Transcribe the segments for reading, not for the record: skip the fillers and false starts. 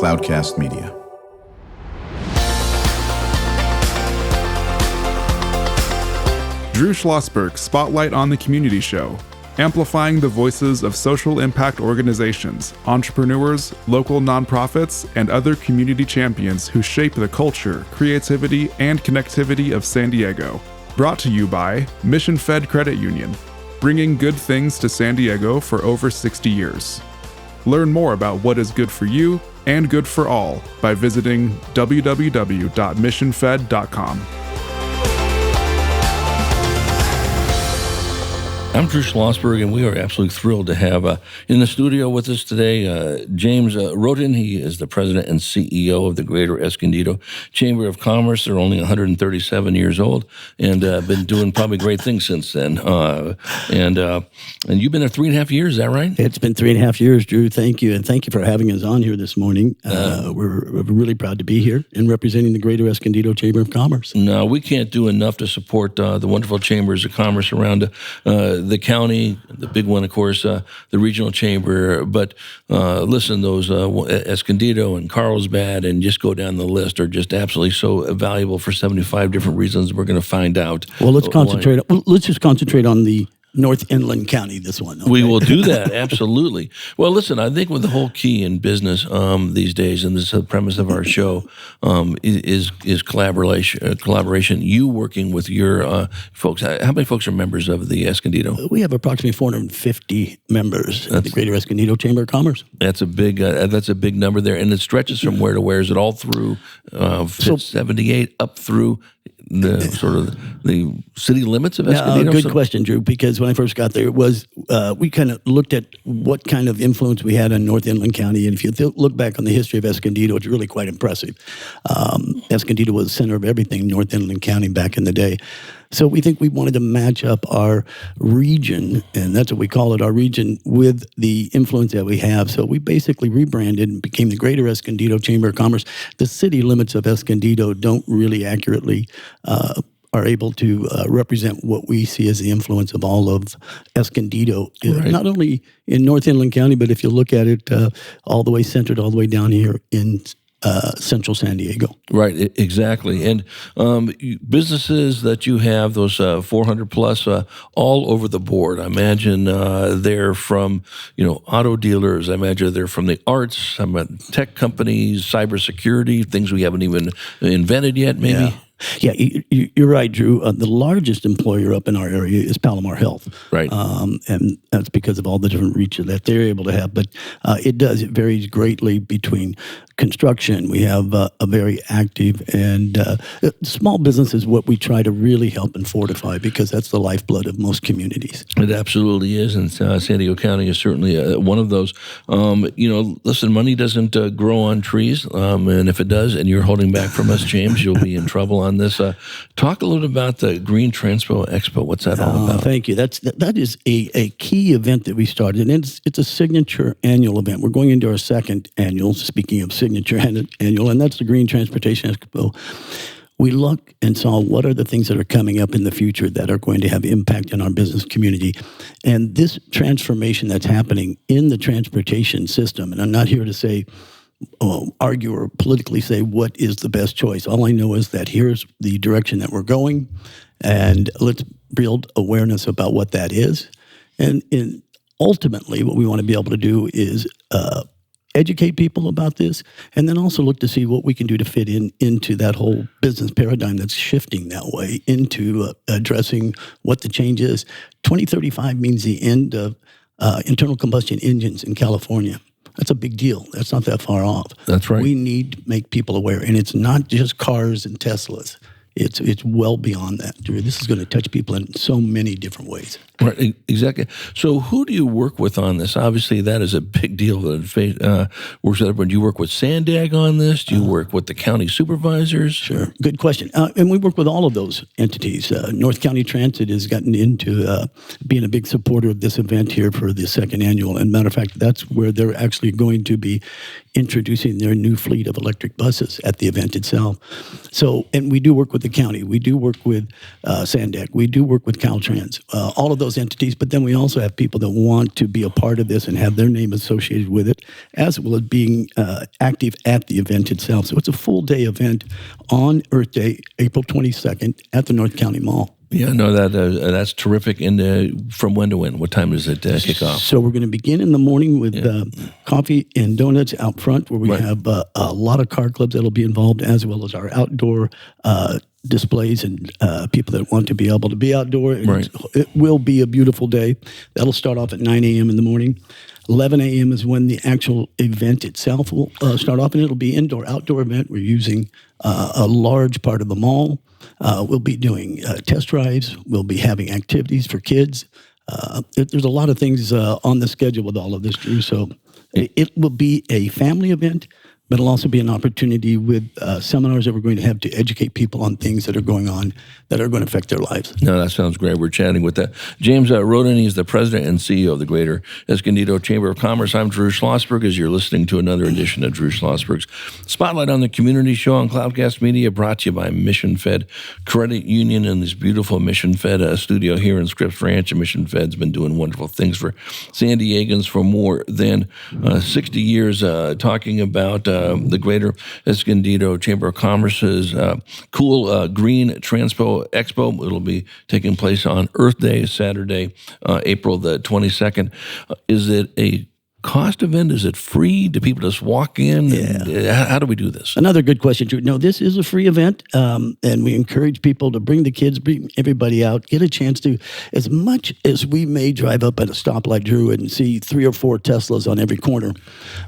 Cloudcast Media. Drew Schlosberg Spotlight on the Community Show, amplifying the voices of social impact organizations, entrepreneurs, local nonprofits, and other community champions who shape the culture, creativity, and connectivity of San Diego. Brought to you by Mission Fed Credit Union, bringing good things to San Diego for over 60 years. Learn more about what is good for you and good for all by visiting www.missionfed.com. I'm Drew Schlosberg, and we are absolutely thrilled to have in the studio with us today James Rowten. He is the president and CEO of the Greater Escondido Chamber of Commerce. They're only 137 years old and been doing probably great things since then. And you've been there 3.5 years, is that right? It's been 3.5 years, Drew. Thank you, and thank you for having us on here this morning. We're really proud to be here and representing the Greater Escondido Chamber of Commerce. No, we can't do enough to support the wonderful chambers of commerce around the county, the big one, of course, the regional chamber. But listen, those Escondido and Carlsbad, and just go down the list, are just absolutely so valuable for 75 different reasons. We're going to find out. Well, let's concentrate. Let's just concentrate on the North Inland County, this one. Okay? We will do that, absolutely. Well, listen, I think with the whole key in business these days, and this is the premise of our show, is collaboration. You working with your folks. How many folks are members of the Escondido? We have approximately 450 members of the Greater Escondido Chamber of Commerce. That's a big number there, and it stretches from where to where? Is it all through 78 up through the sort of the city limits of Escondido? Good question, Drew, because when I first got there, it was we kind of looked at what kind of influence we had on North Inland County, and if you look back on the history of Escondido, it's really quite impressive. Escondido was the center of everything North Inland County back in the day. So we think we wanted to match up our region, and that's what we call it, our region, with the influence that we have. So we basically rebranded and became the Greater Escondido Chamber of Commerce. The city limits of Escondido don't really accurately are able to represent what we see as the influence of all of Escondido, right. Not only in North Inland County, but if you look at it all the way centered, all the way down here in central San Diego. Right, exactly. And businesses that you have, those 400 plus, all over the board. I imagine they're from, auto dealers. I imagine they're from the arts, tech companies, cybersecurity, things we haven't even invented yet, maybe. Yeah, you're right, Drew. The largest employer up in our area is Palomar Health. Right. And that's because of all the different reach that they're able to have. But it varies greatly between construction. We have a very active and small business is what we try to really help and fortify, because that's the lifeblood of most communities. It absolutely is, and San Diego County is certainly one of those. Listen, money doesn't grow on trees, and if it does, and you're holding back from us, James, you'll be in trouble on this. Talk a little about the Green Transpo Expo. What's that all about? Thank you. That is a key event that we started, and it's a signature annual event. We're going into our second annual, speaking of signature annual, and that's the Green Transportation Expo. We look and saw what are the things that are coming up in the future that are going to have impact in our business community. And this transformation that's happening in the transportation system, and I'm not here to say, argue or politically say what is the best choice. All I know is that here's the direction that we're going, and let's build awareness about what that is. And ultimately, what we want to be able to do is educate people about this, and then also look to see what we can do to fit into that whole business paradigm that's shifting that way into addressing what the change is. 2035 means the end of internal combustion engines in California. That's a big deal. That's not that far off. That's right. We need to make people aware, and it's not just cars and Teslas. It's well beyond that, Drew. This is going to touch people in so many different ways. Right, exactly. So who do you work with on this? Obviously, that is a big deal. Works with everyone. Do you work with Sandag on this? Do you work with the county supervisors? Sure. Good question. And we work with all of those entities. North County Transit has gotten into being a big supporter of this event here for the second annual. And matter of fact, that's where they're actually going to be introducing their new fleet of electric buses at the event itself. So, and we do work with with the county. We do work with Sandec. We do work with Caltrans. All of those entities. But then we also have people that want to be a part of this and have their name associated with it, as well as being active at the event itself. So it's a full-day event on Earth Day, April 22nd, at the North County Mall. Yeah, no, that's terrific. And from when to when? What time does it kick off? So we're going to begin in the morning with coffee and donuts out front, where we have a lot of car clubs that'll be involved, as well as our outdoor displays and people that want to be able to be outdoor. It will be a beautiful day. That'll start off at 9 a.m. in the morning. 11 a.m. is when the actual event itself will start off, and it'll be indoor-outdoor event. We're using a large part of the mall. We'll be doing test drives. We'll be having activities for kids. There's a lot of things on the schedule with all of this, Drew. So it will be a family event, but it'll also be an opportunity with seminars that we're going to have to educate people on things that are going on that are going to affect their lives. No, that sounds great. We're chatting with James Rowten. He's the president and CEO of the Greater Escondido Chamber of Commerce. I'm Drew Schlosberg, as you're listening to another edition of Drew Schlosberg's Spotlight on the Community Show on Cloudcast Media, brought to you by Mission Fed Credit Union in this beautiful Mission Fed studio here in Scripps Ranch. And Mission Fed's been doing wonderful things for San Diegans for more than 60 years, talking about the Greater Escondido Chamber of Commerce's cool Green Transpo Expo. It'll be taking place on Earth Day, Saturday, April the 22nd. Is it a cost event? Is it free? Do people just walk in? Yeah. How do we do this? Another good question, Drew. No, this is a free event, and we encourage people to bring the kids, bring everybody out, get a chance to, as much as we may drive up at a stoplight, Drew, and see 3 or 4 Teslas on every corner.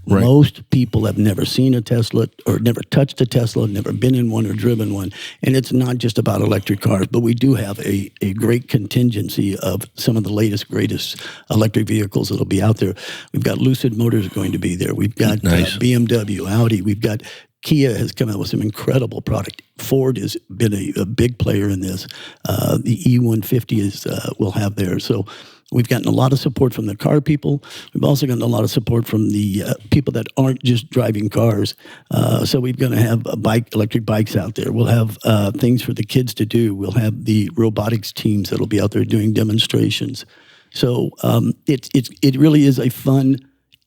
Most people have never seen a Tesla or never touched a Tesla, never been in one or driven one. And it's not just about electric cars, but we do have a great contingency of some of the latest, greatest electric vehicles that'll be out there. We've got Lucid Motors going to be there. We've got BMW, Audi. We've got Kia has come out with some incredible product. Ford has been a big player in this. The E150 is will have there. So we've gotten a lot of support from the car people. We've also gotten a lot of support from the people that aren't just driving cars. So we're going to have electric bikes out there. We'll have things for the kids to do. We'll have the robotics teams that'll be out there doing demonstrations. So it really is a fun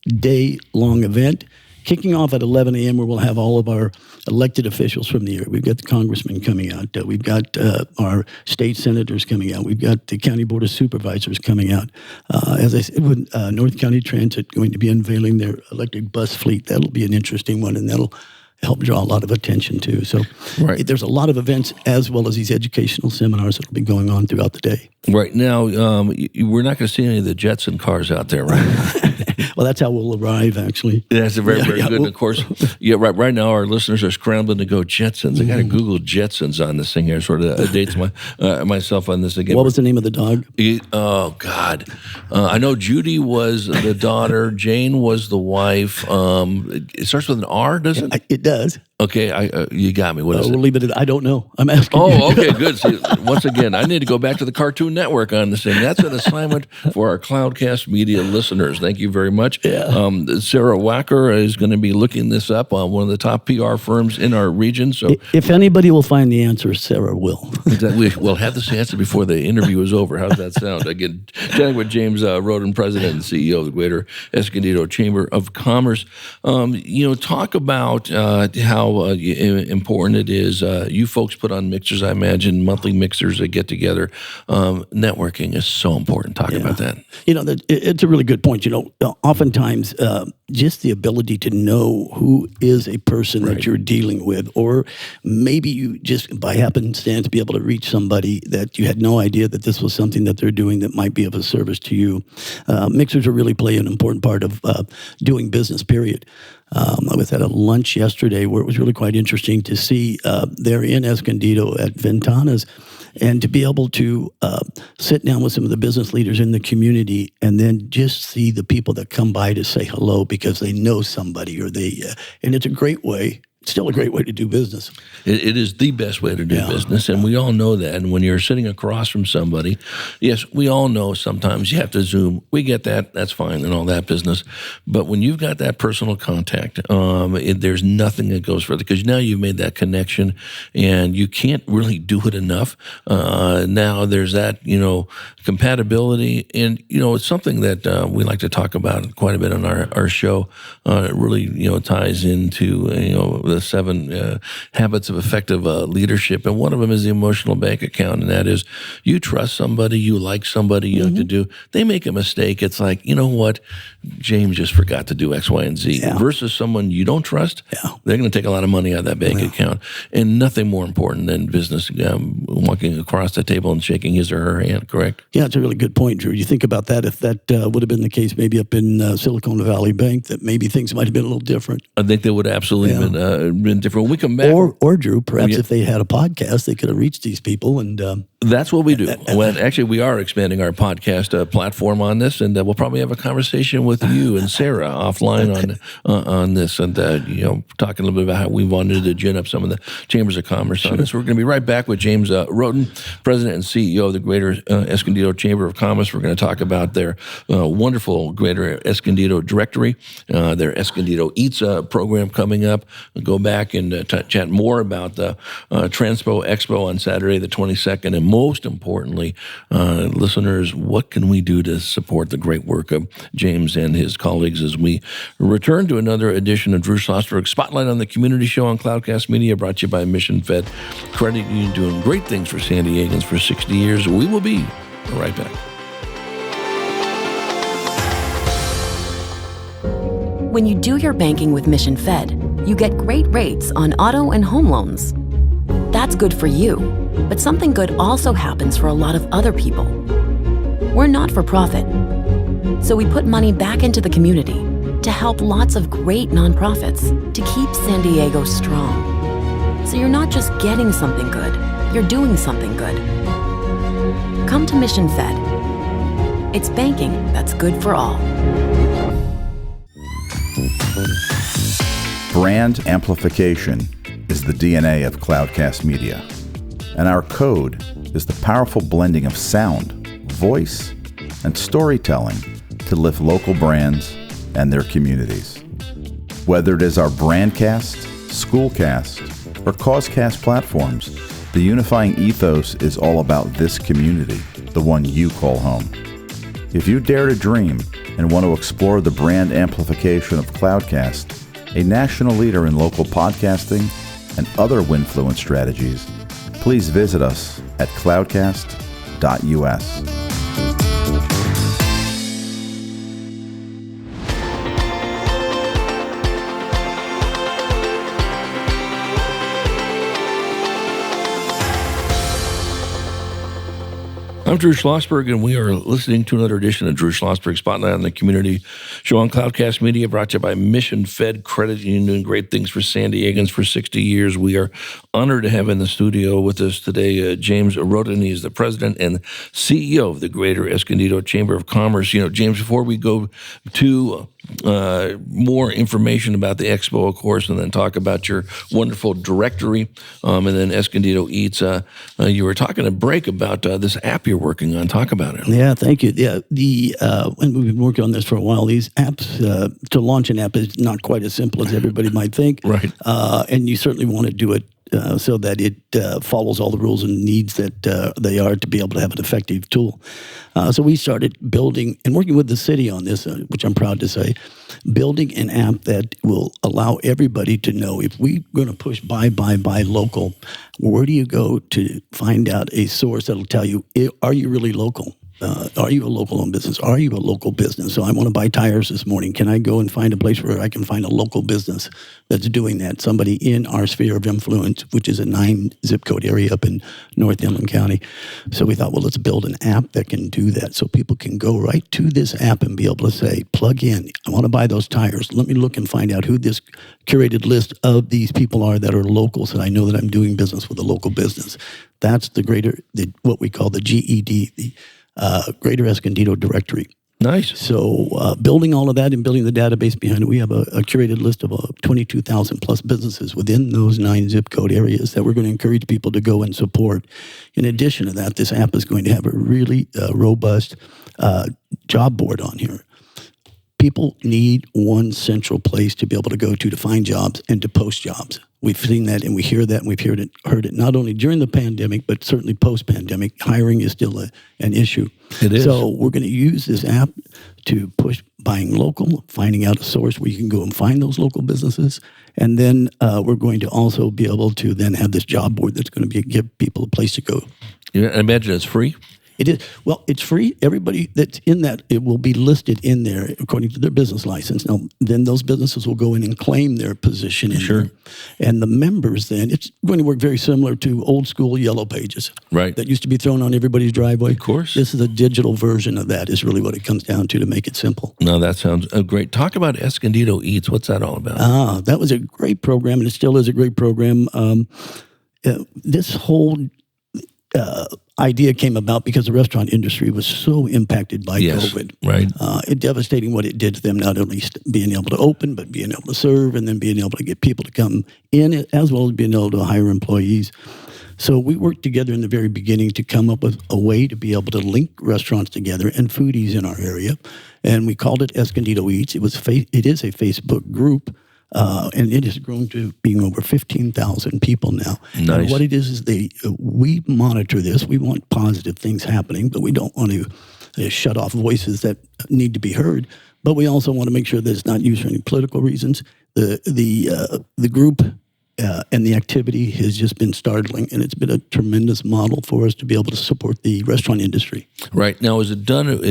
day-long event, kicking off at 11 a.m. where we'll have all of our elected officials from the area. We've got the congressmen coming out. We've got our state senators coming out. We've got the county board of supervisors coming out. As I said, with North County Transit going to be unveiling their electric bus fleet. That'll be an interesting one, and that'll help draw a lot of attention too. So there's a lot of events as well as these educational seminars that will be going on throughout the day. Right now, we're not going to see any of the Jetson cars out there, right? Well, that's how we'll arrive, actually. Yeah, that's very good. And of course, right now our listeners are scrambling to go Jetsons. I got to Google Jetsons on this thing here. Sort of dates myself on this again. What was the name of the dog? Oh, God. I know Judy was the daughter. Jane was the wife. It starts with an R, doesn't it? It does. Okay, you got me. What is it? We'll leave it at, I don't know. I'm asking you. Oh, okay, good. See, once again, I need to go back to the Cartoon Network on this thing. That's an assignment for our Cloudcast Media listeners. Thank you very much. Yeah. Sarah Wacker is going to be looking this up on one of the top PR firms in our region. So, if anybody will find the answer, Sarah will. We'll have this answer before the interview is over. How's that sound? Again, chatting with James Rowten, President and CEO of the Greater Escondido Chamber of Commerce. Talk about how important it is. You folks put on mixers, I imagine, monthly mixers that get together. Networking is so important. Talk about that. It's a really good point. Oftentimes, just the ability to know who is a person that you're dealing with, or maybe you just by happenstance be able to reach somebody that you had no idea that this was something that they're doing that might be of a service to you. Mixers really play an important part of doing business, period. I was at a lunch yesterday where it was really quite interesting to see there in Escondido at Ventanas, and to be able to sit down with some of the business leaders in the community and then just see the people that come by to say hello because they know somebody or and it's a great way still a great way to do business. It is the best way to do business, and we all know that. And when you're sitting across from somebody, yes, we all know sometimes you have to Zoom. We get that. That's fine and all that business. But when you've got that personal contact, there's nothing that goes further because now you've made that connection, and you can't really do it enough. Now there's that, compatibility, and, it's something that we like to talk about quite a bit on our show. It really, ties into, the 7 habits of effective leadership, and one of them is the emotional bank account, and that is you trust somebody, you like somebody, you have to do. They make a mistake. It's like, you know what, James just forgot to do X, Y, and Z. Versus someone you don't trust, they're going to take a lot of money out of that bank account, and nothing more important than business walking across the table and shaking his or her hand. Correct? Yeah, it's a really good point, Drew. You think about that. If that would have been the case, maybe up in Silicon Valley Bank, that maybe things might have been a little different. I think they would have absolutely been different. When we come back, or Drew, perhaps if they had a podcast, they could have reached these people. And that's what we do. Actually, we are expanding our podcast platform on this, and we'll probably have a conversation with you and Sarah offline on this, and talking a little bit about how we wanted to gin up some of the chambers of commerce on this. We're going to be right back with James Rowten, President and CEO of the Greater Escondido Chamber of Commerce. We're going to talk about their wonderful Greater Escondido Directory, their Escondido Eats program coming up. We'll go back and chat more about the Transpo Expo on Saturday the 22nd, and most importantly, listeners, what can we do to support the great work of James and his colleagues as we return to another edition of Drew Schlosberg Spotlight on the Community Show on Cloudcast Media, brought to you by Mission Fed Credit Union, doing great things for San Diegans for 60 years. We will be right back. When you do your banking with Mission Fed, you get great rates on auto and home loans. That's good for you, but something good also happens for a lot of other people. We're not for profit, so we put money back into the community to help lots of great nonprofits to keep San Diego strong. So you're not just getting something good, you're doing something good. Come to Mission Fed. It's banking that's good for all. Brand amplification is the DNA of Cloudcast Media, and our code is the powerful blending of sound, voice, and storytelling to lift local brands and their communities. Whether it is our Brandcast, Schoolcast, or Causecast platforms, the unifying ethos is all about this community, the one you call home. If you dare to dream and want to explore the brand amplification of Cloudcast, a national leader in local podcasting and other Winfluence strategies, please visit us at cloudcast.us. I'm Drew Schlosberg, and we are listening to another edition of Drew Schlosberg Spotlight on the Community Show on Cloudcast Media, brought to you by Mission Fed Credit Union, doing great things for San Diegans for 60 years. We are honored to have in the studio with us today James Rowten. He's the president and CEO of the Greater Escondido Chamber of Commerce. James, before we go to more information about the expo, of course, and then talk about your wonderful directory, and then Escondido Eats. You were talking a break about this app you're working on. Talk about it. Yeah, thank you. Yeah, and we've been working on this for a while. These apps, to launch an app is not quite as simple as everybody might think. Right. And you certainly want to do it so that it follows all the rules and needs that they are to be able to have an effective tool. So we started building and working with the city on this, which I'm proud to say, building an app that will allow everybody to know if we're going to push buy local, where do you go to find out a source that'll tell you, are you really local? Are you a local-owned business? Are you a local business? So I want to buy tires this morning. Can I go and find a place where I can find a local business that's doing that? Somebody in our sphere of influence, which is a 9 zip code area up in North Inland County. So we thought, well, let's build an app that can do that so people can go right to this app and be able to say, plug in, I want to buy those tires. Let me look and find out who this curated list of these people are that are local, so I know that I'm doing business with a local business. That's what we call the GED, the Greater Escondido Directory. Nice. So building all of that and building the database behind it, we have a curated list of 22,000 plus businesses within those 9 zip code areas that we're going to encourage people to go and support. In addition to that, this app is going to have a really robust job board on here. People need one central place to be able to go to find jobs and to post jobs. We've seen that and we hear that and we've heard it not only during the pandemic, but certainly post-pandemic. Hiring is still an issue. It is. So we're going to use this app to push buying local, finding out a source where you can go and find those local businesses. And then we're going to also be able to then have this job board that's going to give people a place to go. Yeah, I imagine it's free. It is. Well, it's free. Everybody that's in that, it will be listed in there according to their business license. Now, then those businesses will go in and claim their position in there. And the members then, it's going to work very similar to old school Yellow Pages. Right. That used to be thrown on everybody's driveway. Of course. This is a digital version of that is really what it comes down to make it simple. No, that sounds great. Talk about Escondido Eats. What's that all about? That was a great program, and it still is a great program. This whole idea came about because the restaurant industry was so impacted by COVID. Right. It devastating what it did to them, not only being able to open, but being able to serve and then being able to get people to come in, as well as being able to hire employees. So we worked together in the very beginning to come up with a way to be able to link restaurants together and foodies in our area. And we called it Escondido Eats. It is a Facebook group. And it has grown to being over 15,000 people now. Nice. And what it is we monitor this. We want positive things happening, but we don't want to shut off voices that need to be heard. But we also want to make sure that it's not used for any political reasons. The group and the activity has just been startling, and it's been a tremendous model for us to be able to support the restaurant industry. Right. Now, is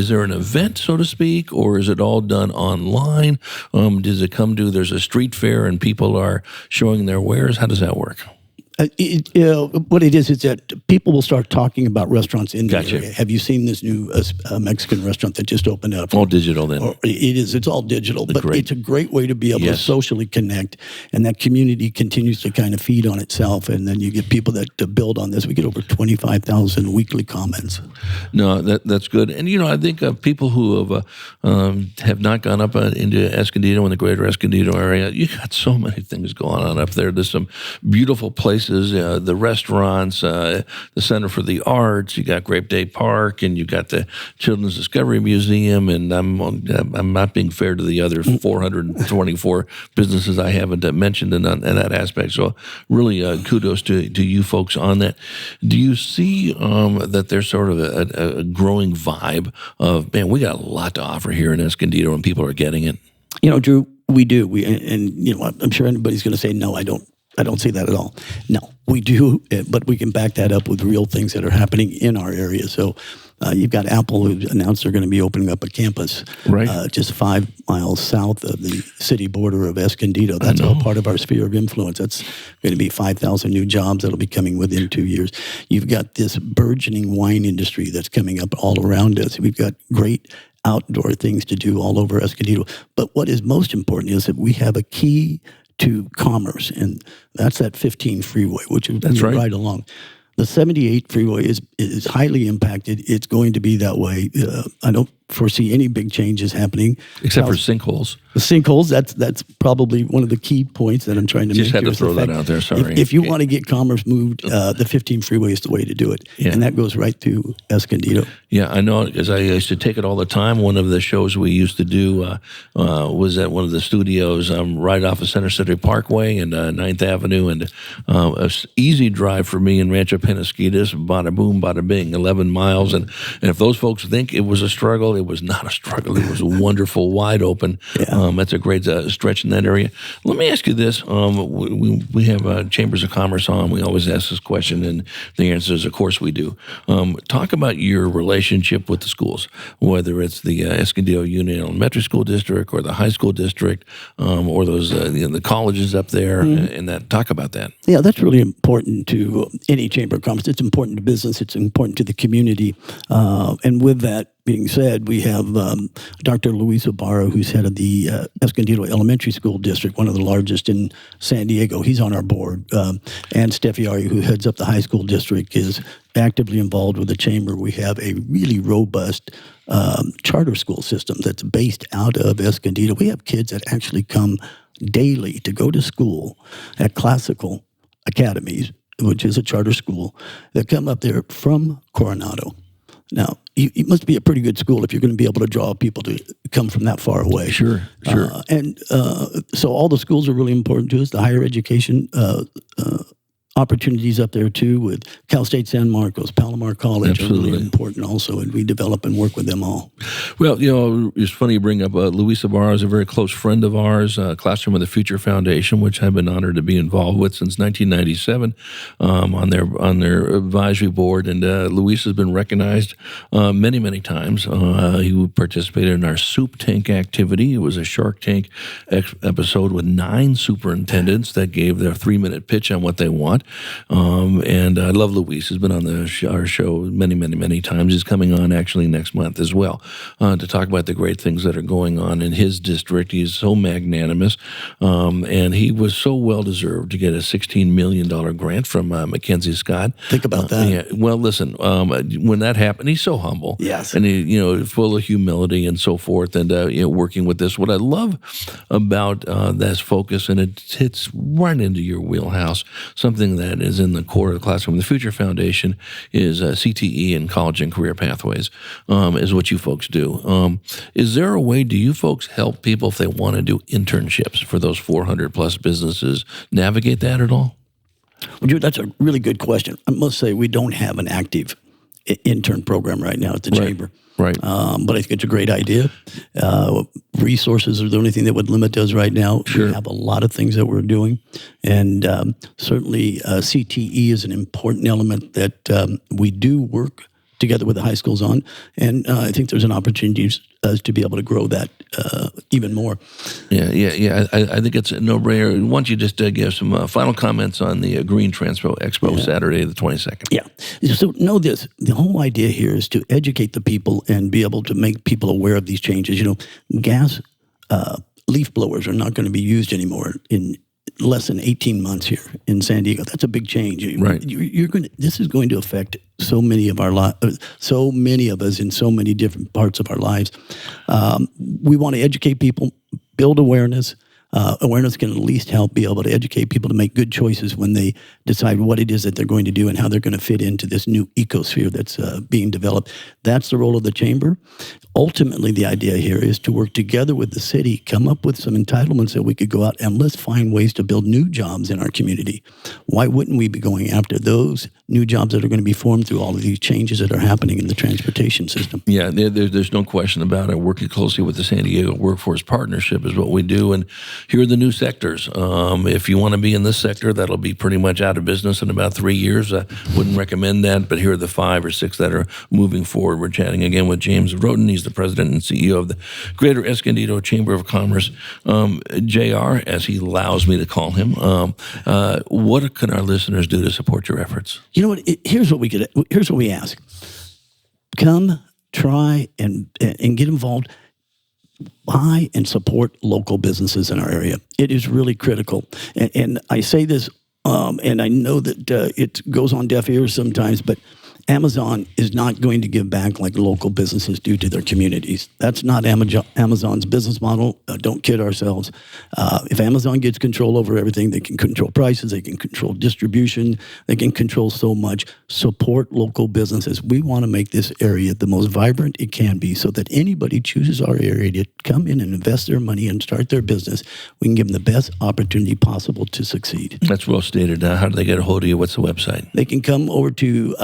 there an event, so to speak, or is it all done online? Does it come to, there's a street fair and people are showing their wares? How does that work? What it is that people will start talking about restaurants in the Gotcha. area. Have you seen this new Mexican restaurant that just opened up? All digital then. It is. It's all digital, but Great. it's a great way to be able to Yes. socially connect, and that community continues to kind of feed on itself, and then you get people that to build on this. We get over 25,000 weekly comments. No, that's good. And, I think of people who have not gone up into Escondido and the greater Escondido area. You got so many things going on up there. There's some beautiful places. The restaurants, the Center for the Arts. You got Grape Day Park, and you got the Children's Discovery Museum. And I'm not being fair to the other 424 businesses I haven't mentioned in that aspect. So really, kudos to you folks on that. Do you see that there's sort of a growing vibe of, man, we got a lot to offer here in Escondido, and people are getting it? Drew, we do. I'm sure anybody's going to say no. I don't see that at all. No, we do, but we can back that up with real things that are happening in our area. So you've got Apple, who announced they're going to be opening up a campus just 5 miles south of the city border of Escondido. That's all part of our sphere of influence. That's going to be 5,000 new jobs that'll be coming within 2 years. You've got this burgeoning wine industry that's coming up all around us. We've got great outdoor things to do all over Escondido. But what is most important is that we have a key to commerce, and that's that 15 freeway, which is right along. The 78 freeway is highly impacted. It's going to be that way. I don't foresee any big changes happening. Except for sinkholes. The sinkholes, that's probably one of the key points that I'm trying to Just make. Just had to throw that out there, sorry. If you want to get commerce moved, the 15 freeway is the way to do it. Yeah. And that goes right through Escondido. Yeah, I know, because I used to take it all the time. One of the shows we used to do was at one of the studios right off of Center City Parkway and 9th Avenue, and an easy drive for me in Rancho Penasquitos, bada boom, bada bing, 11 miles. And if those folks think it was a struggle, it was not a struggle. It was a wonderful, wide open. Yeah. That's a great stretch in that area. Let me ask you this. We have Chambers of Commerce on. We always ask this question, and the answer is, of course, we do. Talk about your relationship with the schools, whether it's the Escondido Union Elementary School District or the high school district, or those the colleges up there, and that. Talk about that. Yeah, that's really important to any chamber of commerce. It's important to business. It's important to the community. And with that, being said, we have Dr. Luis Ibarra, who's head of the Escondido Elementary School District, one of the largest in San Diego. He's on our board. And Steffi Ari, who heads up the high school district, is actively involved with the chamber. We have a really robust charter school system that's based out of Escondido. We have kids that actually come daily to go to school at Classical Academies, which is a charter school, that come up there from Coronado. Now, it must be a pretty good school if you're going to be able to draw people to come from that far away. Sure. So all the schools are really important to us. The higher education opportunities up there, too, with Cal State San Marcos, Palomar College are really important also, and we develop and work with them all. Well, it's funny you bring up Luis Ibarra is a very close friend of ours, Classroom of the Future Foundation, which I've been honored to be involved with since 1997 on their advisory board. And Luis has been recognized many, many times. He participated in our Soup Tank activity. It was a Shark Tank episode with 9 superintendents that gave their 3-minute pitch on what they want. And I love Luis. He's been on our show many, many, many times. He's coming on actually next month as well to talk about the great things that are going on in his district. He's so magnanimous, and he was so well-deserved to get a $16 million grant from Mackenzie Scott. Think about that. Yeah. Well, listen, when that happened, he's so humble. Yes. And he, full of humility and so forth, and working with this. What I love about this focus, and it hits right into your wheelhouse, something that is in the core of the Classroom of the Future Foundation is CTE and college and career pathways, is what you folks do. Is there a way, do you folks help people if they want to do internships for those 400 plus businesses navigate that at all? Well, Drew, that's a really good question. I must say we don't have an active intern program right now at the Chamber. Right. But I think it's a great idea. Resources are the only thing that would limit us right now. Sure. We have a lot of things that we're doing. And certainly CTE is an important element that we do work together with the high schools on. And I think there's an opportunity to be able to grow that even more. Yeah. I think it's a no-brainer. Why don't you just give some final comments on the Green Transpo Expo Saturday the 22nd? Yeah. So know this. The whole idea here is to educate the people and be able to make people aware of these changes. Gas leaf blowers are not going to be used anymore in less than 18 months here in San Diego. That's a big change. Right. This is going to affect so many of so many of us in so many different parts of our lives. We want to educate people, build awareness. Awareness can at least help be able to educate people to make good choices when they decide what it is that they're going to do and how they're going to fit into this new ecosphere that's being developed. That's the role of the Chamber. Ultimately, the idea here is to work together with the city, come up with some entitlements that we could go out and let's find ways to build new jobs in our community. Why wouldn't we be going after those new jobs that are going to be formed through all of these changes that are happening in the transportation system? Yeah, there's no question about it. Working closely with the San Diego Workforce Partnership is what we do. And here are the new sectors. If you want to be in this sector, that'll be pretty much out of business in about 3 years. I wouldn't recommend that, but here are the 5 or 6 that are moving forward. We're chatting again with James Rowten. He's the president and CEO of the Greater Escondido Chamber of Commerce. JR, as he allows me to call him, what can our listeners do to support your efforts? You know what? Here's what we ask. Come, try, and get involved. Buy and support local businesses in our area. It is really critical. And I say this, and I know that it goes on deaf ears sometimes, but Amazon is not going to give back like local businesses do to their communities. That's not Amazon's business model. Don't kid ourselves. If Amazon gets control over everything, they can control prices, they can control distribution, they can control so much. Support local businesses. We want to make this area the most vibrant it can be so that anybody chooses our area to come in and invest their money and start their business. We can give them the best opportunity possible to succeed. That's well stated. How do they get a hold of you? What's the website? They can come over to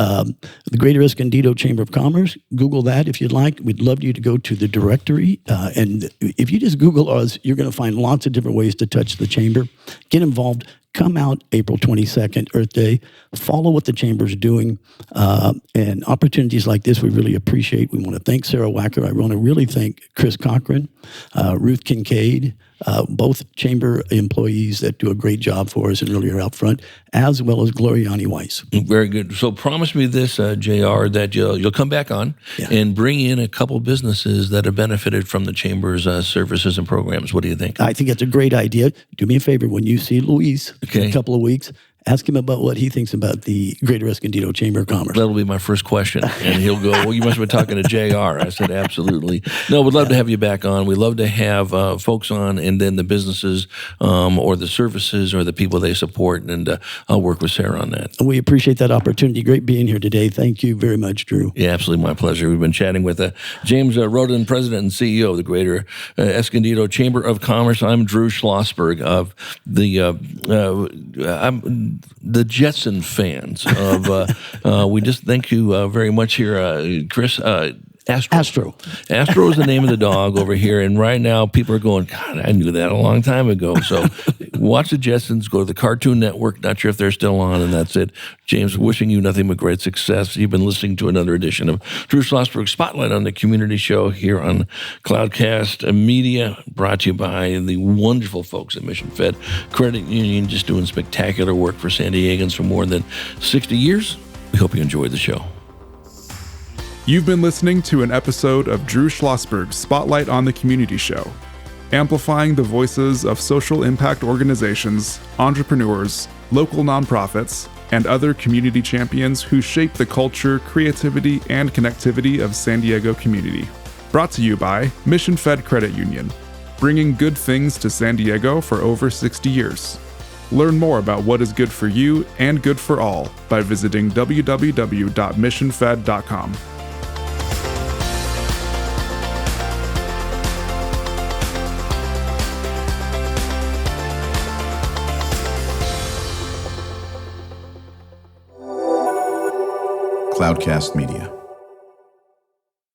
the Greater Escondido Chamber of Commerce. Google that if you'd like. We'd love you to go to the directory. And if you just Google us, you're going to find lots of different ways to touch the chamber. Get involved. come out April 22nd, Earth Day, follow what the Chamber's doing, and opportunities like this we really appreciate. We want to thank Sarah Wacker. I want to really thank Chris Cochran, Ruth Kincaid, both Chamber employees that do a great job for us and really are out front, as well as Gloriani Weiss. Very good. So promise me this, JR, that you'll come back on and bring in a couple businesses that have benefited from the Chamber's services and programs. What do you think? I think that's a great idea. Do me a favor, when you see Luis in a couple of weeks, ask him about what he thinks about the Greater Escondido Chamber of Commerce. That'll be my first question. And he'll go, well, you must have been talking to JR. I said, absolutely. No, we'd love to have you back on. We'd love to have folks on, and then the businesses or the services or the people they support. And I'll work with Sarah on that. We appreciate that opportunity. Great being here today. Thank you very much, Drew. Yeah, absolutely. My pleasure. We've been chatting with James Rowten, President and CEO of the Greater Escondido Chamber of Commerce. I'm Drew Schlosberg of the Jetson fans of we just thank you very much here, Chris. Astro is the name of the dog over here, and right now people are going, God, I knew that a long time ago. So watch the Jetsons, go to the Cartoon Network, not sure if they're still on, and that's it. James, wishing you nothing but great success. You've been listening to another edition of Drew Schlosberg Spotlight on the Community Show here on Cloudcast Media, brought to you by the wonderful folks at Mission Fed Credit Union, just doing spectacular work for San Diegans for more than 60 years. We hope you enjoyed the show. You've been listening to an episode of Drew Schlosberg's Spotlight on the Community Show, amplifying the voices of social impact organizations, entrepreneurs, local nonprofits, and other community champions who shape the culture, creativity, and connectivity of San Diego community. Brought to you by Mission Fed Credit Union, bringing good things to San Diego for over 60 years. Learn more about what is good for you and good for all by visiting www.missionfed.com. Cloudcast Media.